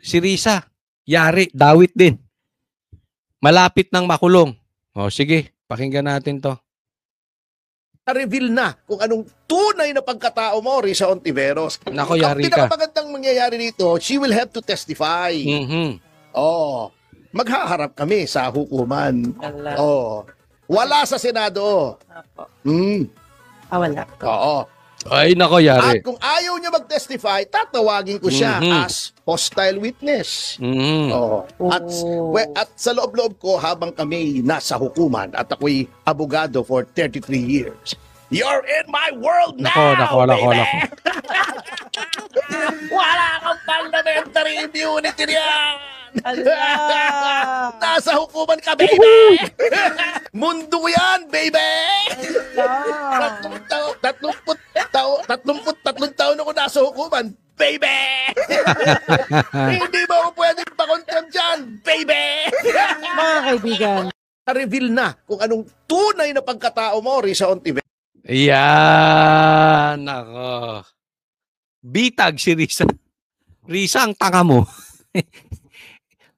si Risa, yari, dawit din. Malapit nang makulong. O sige, pakinggan natin to. Na-reveal na kung anong tunay na pagkatao mo, Risa Ontiveros. Nako, yari Ang ka. pinakamagandang mangyayari dito, she will have to testify. Maghaharap kami sa hukuman. Wala sa Senado. Wala. Oo. Ay, nako, yari. At kung ayaw niya mag-testify, tatawagin ko siya as hostile witness. At sa loob-loob ko, habang kami nasa hukuman at ako'y abogado for 33 years, you're in my world now, Nako. Wala kang parliamentary immunity niyan! Nasa hukuman ka, baby! Mundo ko yan, baby! 33 taon ako nasa hukuman, baby! Hindi mo ako pwedeng pakontrol dyan, baby! Mga kaibigan. Na-reveal na kung anong tunay na pagkatao mo, Risa Ontiveros. Yan, nako. Bitag si Risa. Risa, ang tanga mo.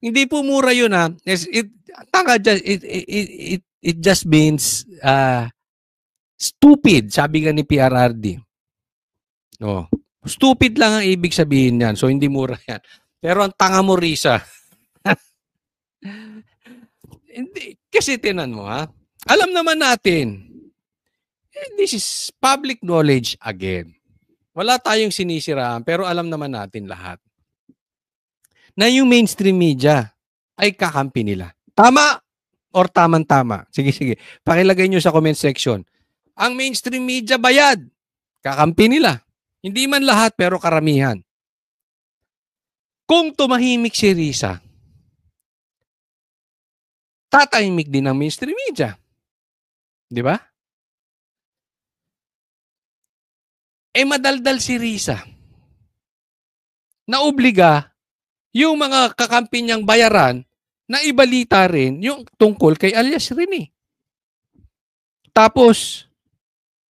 Hindi po mura yun, ha. It just means stupid, sabi nga ni PRRD. Stupid lang ang ibig sabihin yan. So, hindi mura yan. Pero ang tanga mo, Risa. Hindi, kasi tinan mo, ha. Alam naman natin, this is public knowledge again. Wala tayong sinisiraan, pero alam naman natin lahat na yung mainstream media ay kakampi nila. Tama or tamang-tama? Sige. Pakilagay nyo sa comment section. Ang mainstream media bayad. Kakampi nila. Hindi man lahat, pero karamihan. Kung tumahimik si Risa, tatahimik din ang mainstream media. Di ba? Madaldal si Risa. Naobliga yung mga kakampi niyang bayaran na ibalita rin yung tungkol kay alias Rene. Tapos,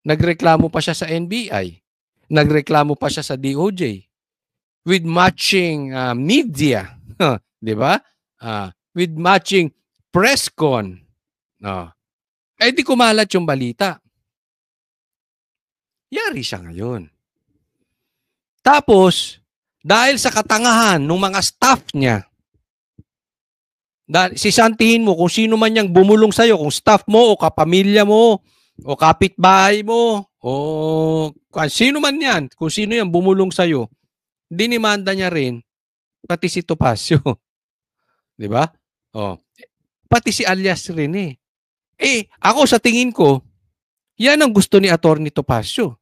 nagreklamo pa siya sa NBI. Nagreklamo pa siya sa DOJ. With matching media. Di ba? With matching press con. Di kumalat yung balita. Yari siya ngayon. Tapos, dahil sa katangahan ng mga staff niya, sisantihin mo kung sino man niyang bumulong sa'yo, kung staff mo o kapamilya mo o kapitbahay mo o sino man yan, kung sino yan bumulong sa'yo, dinimanda niya rin pati si Topacio. Di ba? Pati si alias Rene. Ako sa tingin ko, yan ang gusto ni Atty. Topacio.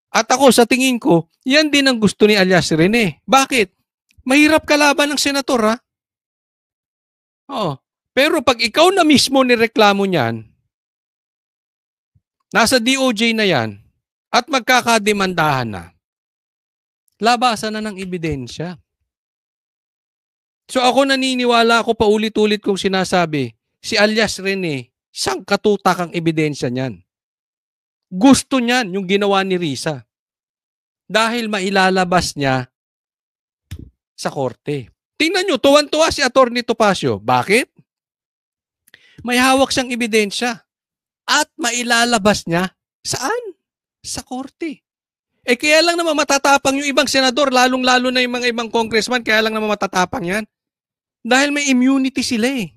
At ako sa tingin ko, yan din ang gusto ni alias Rene. Bakit? Mahirap kalaban ng senator, ha? Pero pag ikaw na mismo nireklamo niyan, nasa DOJ na yan, at magkakademandahan na, labasan na ng ebidensya. So ako naniniwala, ako paulit-ulit kong sinasabi, si alias Rene, isang katutakang ebidensya niyan. Gusto niyan yung ginawa ni Risa. Dahil mailalabas niya sa korte. Tingnan nyo, tuwan-tuwa si Atty. Topacio. Bakit? May hawak siyang ebidensya. At mailalabas niya saan? Sa korte. Kaya lang naman matatapang yung ibang senador, lalong-lalo na yung mga ibang congressman, kaya lang naman matatapang yan. Dahil may immunity sila eh.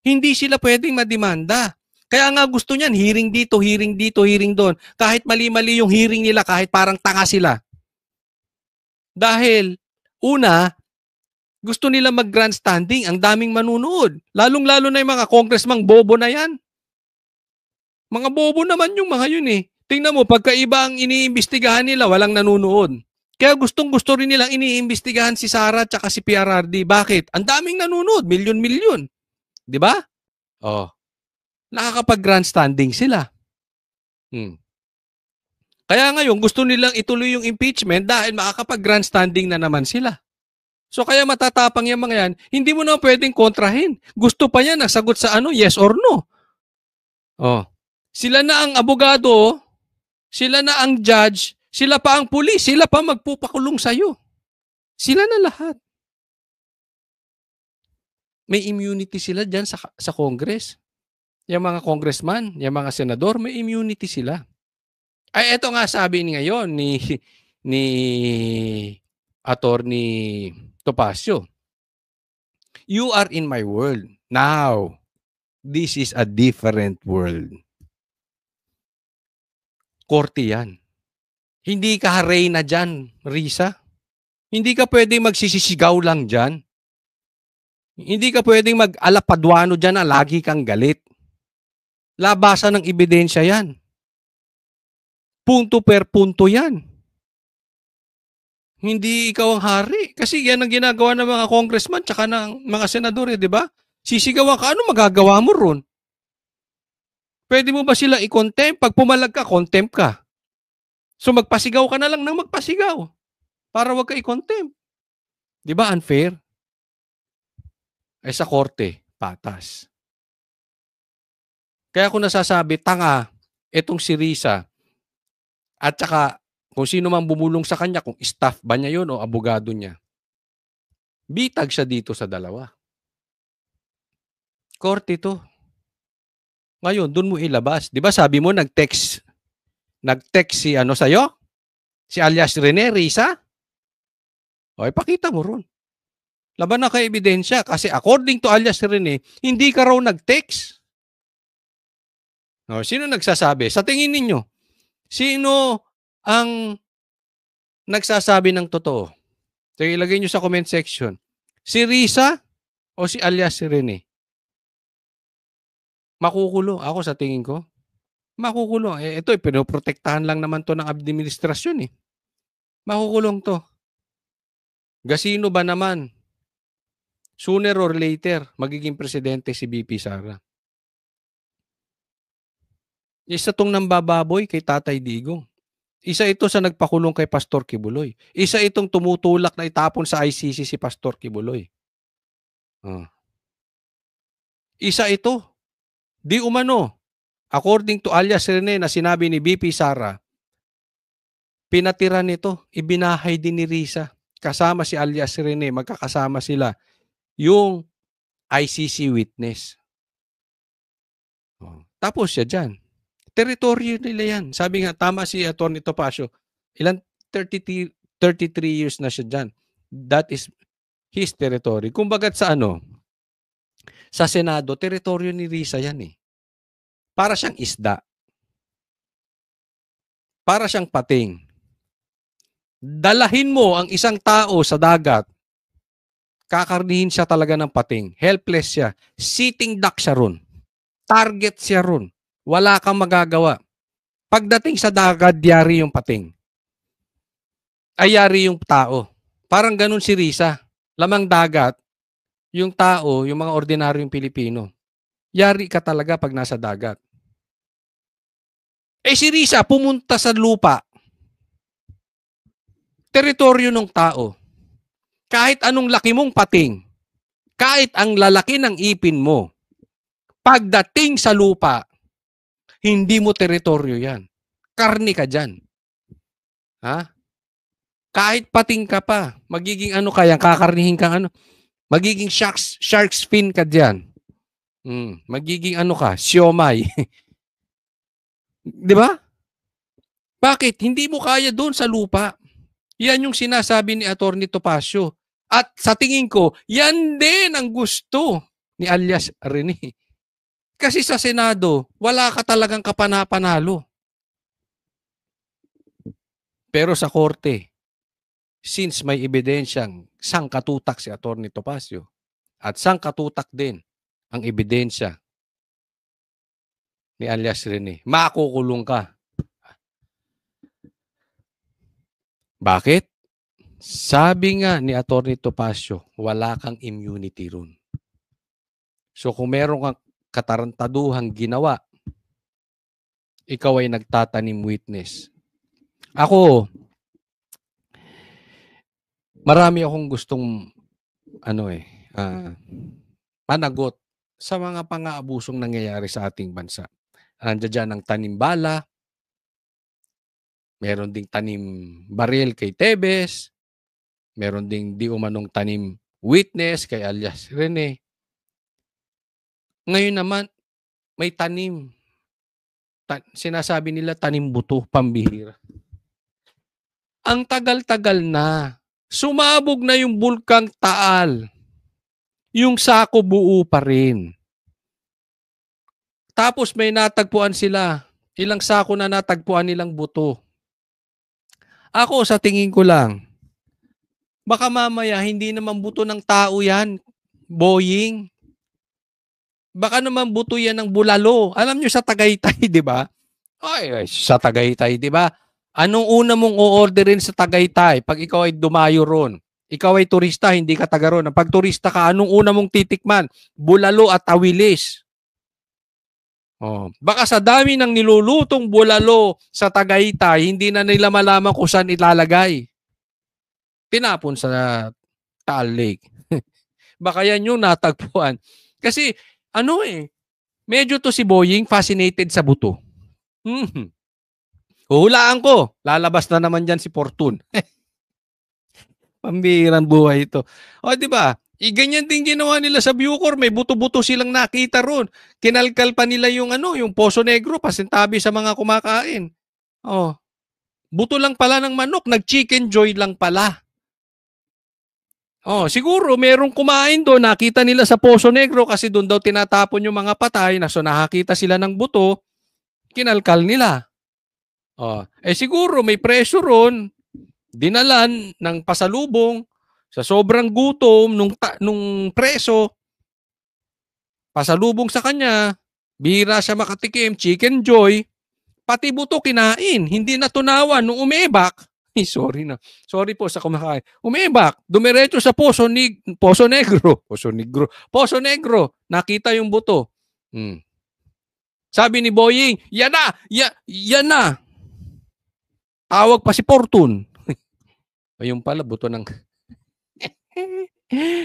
Hindi sila pwedeng mademanda. Kaya nga gusto niyan, hearing dito, hearing doon. Kahit mali-mali yung hearing nila, kahit parang tanga sila. Dahil, una, gusto nila mag-grandstanding, ang daming manunood. Lalong-lalo na yung mga congressman bobo na yan. Mga bobo naman yung mga yun eh. Tingnan mo, pagkaiba ang iniimbestigahan nila, walang nanunood. Kaya gustong-gusto rin nilang iniimbestigahan si Sara at si PRRD. Bakit? Ang daming nanunood, milyon-milyon. Di ba? Nakakapag-grandstanding sila. Kaya ngayon, gusto nilang ituloy yung impeachment dahil makakapag-grandstanding na naman sila. So kaya matatapang yung mga yan, hindi mo na pwedeng kontrahin. Gusto pa yan, nasagot sa yes or no. Sila na ang abogado, sila na ang judge, sila pa ang pulis, sila pa magpupakulong sa'yo. Sila na lahat. may immunity sila dyan sa Congress. Yung mga congressman, yung mga senador, may immunity sila. Ay, eto nga sabi ngayon ni Attorney Topacio. You are in my world. Now, this is a different world. Korte yan. Hindi ka reyna dyan, Risa. Hindi ka pwedeng magsisisigaw lang dyan. Hindi ka pwedeng mag-alapadwano dyan na lagi kang galit. Labasan ng ebidensya yan. Punto per punto yan. Hindi ikaw ang hari. Kasi yan ang ginagawa ng mga congressman tsaka ng mga senador, di ba? Sisigawan ka, ano magagawa mo ron? Pwede mo ba sila i-contempt? Pag pumalag ka, contempt ka. So magpasigaw ka na lang ng magpasigaw para wag ka i-contempt. Di ba unfair? Ay sa korte, patas. Kaya ako nasasabi, tanga, itong si Risa, at saka kung sino mang bumulong sa kanya, kung staff ba niya yun o abogado niya, bitag siya dito sa dalawa. Korte to. Ngayon, dun mo ilabas. Di ba sabi mo, nag-text si sa'yo? Si alias Rene, Risa? O, ipakita mo ron. Laban na kay ebidensya kasi according to alias Rene, hindi ka raw nag-text. O, sino nagsasabi? Sa tingin ninyo, sino ang nagsasabi ng totoo? So, ilagay nyo sa comment section. Si Risa o si alias Rene? Makukulo. Ako sa tingin ko, makukulong. Ito, pinoprotektahan lang naman to ng administrasyon eh. Makukulong to. Gasino ba naman? Sooner or later, magiging presidente si BP Sara. Isa tong nambababoy kay Tatay Digong. Isa ito sa nagpakulong kay Pastor Kibuloy. Isa itong tumutulak na itapon sa ICC si Pastor Kibuloy. Isa ito. Di umano. According to alias Rene na sinabi ni BP Sara, pinatira nito, ibinahay din ni Risa. Kasama si alias Rene, magkakasama sila. Yung ICC witness. Tapos siya dyan. Teritoryo nila yan. Sabi nga, tama si Atty. Topacio. 33 years na siya dyan. That is his territory. Kumbaga sa sa Senado, teritoryo ni Risa yan eh. Para siyang isda. Para siyang pating. Dalahin mo ang isang tao sa dagat, kakarnihin siya talaga ng pating. Helpless siya. Sitting duck siya ron. Target siya ron. Wala kang magagawa. Pagdating sa dagat, yari yung pating. Ay yari yung tao. Parang ganun si Risa. Lamang dagat, yung tao, yung mga ordinaryong Pilipino. Yari ka talaga pag nasa dagat. Si Risa pumunta sa lupa. Teritoryo ng tao. Kahit anong laki mong pating, kahit ang lalaki ng ipin mo, pagdating sa lupa, hindi mo teritoryo yan. Karni ka dyan. Ha? Kahit pating ka pa, magiging kaya, kakarnihin kang magiging shark's fin ka dyan. Magiging ka, siomay. Di ba? Bakit? Hindi mo kaya doon sa lupa. Yan yung sinasabi ni Atty. Topacio. At sa tingin ko, yan din ang gusto ni alias Rene. Kasi sa Senado, wala ka talagang kapanapanalo. Pero sa korte, since may ebidensyang sangkatutak si Atty. Topacio at sangkatutak din ang ebidensya ni alias Rene, makukulong ka. Bakit? Sabi nga ni Atty. Topacio, wala kang immunity ron. So kung meron kang katarantaduhang ginawa, ikaw ay nagtatanim witness. Ako, marami akong gustong managot sa mga pang-aabusong nangyayari sa ating bansa. Nandiyan dyan ang tanimbala, meron ding tanim baril kay Tebes, meron ding di umanong tanim witness kay alias Rene. Ngayon naman, may tanim. Sinasabi nila tanim buto, pambihira. Ang tagal-tagal na. Sumabog na yung Bulkang Taal. Yung sako buo pa rin. Tapos may natagpuan sila. Ilang sako na natagpuan nilang buto. Ako sa tingin ko lang, baka mamaya hindi naman buto ng tao yan, Boying. Baka naman buto yan ng bulalo. Alam nyo sa Tagaytay, di ba? Ay, sa Tagaytay, di ba? Anong una mong o-orderin sa Tagaytay pag ikaw ay dumayo ron? Ikaw ay turista, hindi ka taga ron. Pag turista ka, anong una mong titikman? Bulalo at awilis. Oh, baka sa dami ng nilulutong bulalo sa Tagaytay, hindi na nila malaman kung saan ilalagay. Tinapon sa Taal Lake. Baka yan yung natagpuan. Kasi, medyo to si Boying fascinated sa buto. Hulaan ko. Lalabas na naman dyan si Fortune. Pambihirang buhay ito. O, di ba? Ganyan din ginawa nila sa Bucor. May buto-buto silang nakita ron. Kinalkal pa nila yung yung Poso Negro, pasintabi sa mga kumakain. Oh. Buto lang pala ng manok, nag-chicken joy lang pala. Oh, siguro merong kumain doon, nakita nila sa Poso Negro kasi doon daw tinatapon yung mga patay, so nakakita sila ng buto, kinalkal nila. Oh, siguro may preso ron, dinalan ng pasalubong sa sobrang gutom nung preso, pasalubong sa kanya, bihira siya makatikim, chicken joy, pati buto kinain, hindi natunawan nung umebak. Sorry na. Sorry po sa kumakain. Umebak, dumiretso sa Poso Negro. Poso Negro, nakita yung buto. Sabi ni Boying, yan na. Tawag pa si Fortune. Ayun pala, buto ng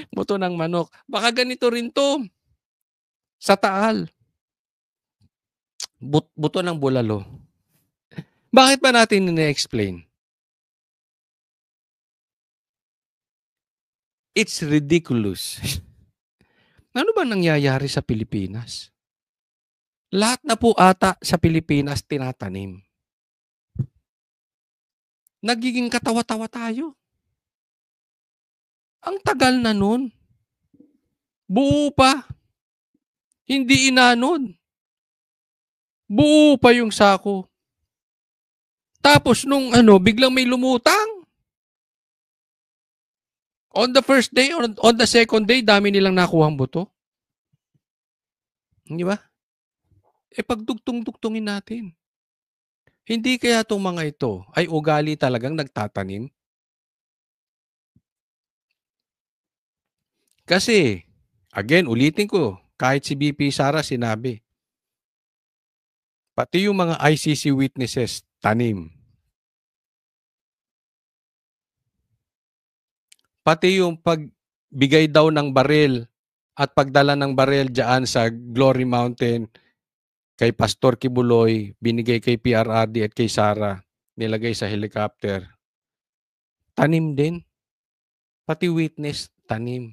buto ng manok. Baka ganito rin to. Sa Taal. Buto ng bulalo. Bakit ba natin ina-explain? It's ridiculous. Ano ba nangyayari sa Pilipinas? Lahat na po ata sa Pilipinas tinatanim. Nagiging katawa-tawa tayo. Ang tagal na nun. Buo pa. Hindi inanod. Buo pa yung sako. Tapos nung biglang may lumutang. On the first day, on the second day, dami nilang nakuhang buto. Hindi ba? Pagdugtong-dugtongin natin. Hindi kaya itong mga ito ay ugali talagang nagtatanim? Kasi, again, ulitin ko, kahit si BP Sara sinabi, pati yung mga ICC witnesses, tanim. Pati yung pagbigay daw ng baril at pagdala ng baril dyan sa Glory Mountain kay Pastor Kibuloy, binigay kay PRRD at kay Sara, nilagay sa helicopter. Tanim din. Pati witness, tanim.